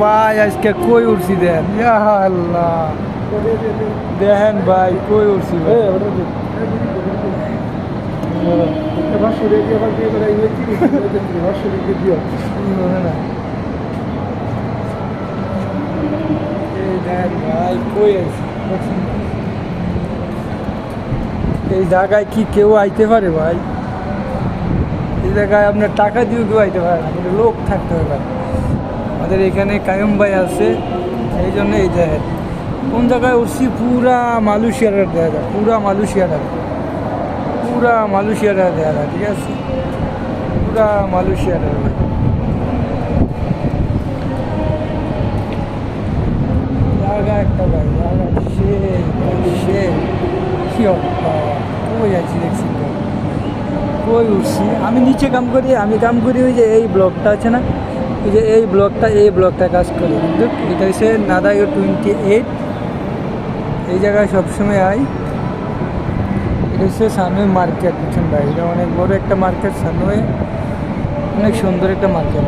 ভাই আজকে কই উঠছি দেন, ইয়া আল্লাহ দেখেন ভাই কই উঠছি ভাই। ভাই কই আছি, এই জায়গায় কি কেউ আইতে পারে ভাই? এই জায়গায় আপনার টাকা দিয়েও কেউ আইতে পারে না, কিন্তু লোক থাকতে হবে ভাই। আমাদের এখানে কায়ুম ভাই আছে, এই জন্য এই জায়গায় কোন জায়গায় উঠছি, পুরা মালয়েশিয়াটা দেখা যায়, পুরা মালয়েশিয়াটা দেখা যায়, ঠিক আছে, পুরা মালয়েশিয়াটা জায়গা একটা ভাই, জায়গা সে কি অবস্থা, কই যাচ্ছি দেখছি তো, কই উঠছি। আমি নিচে কাম করি, ওই যে এই ব্লকটা আছে না, এই যে এই ব্লকটা কাজ করি, কিন্তু এটা হচ্ছে নাদাইও 28। এই জায়গায় সবসময় আই। এটা হচ্ছে সানওয়ে মার্কেট, বুঝছেন ভাই, এটা অনেক বড় একটা মার্কেট, সানওয়ে অনেক সুন্দর একটা মার্কেট।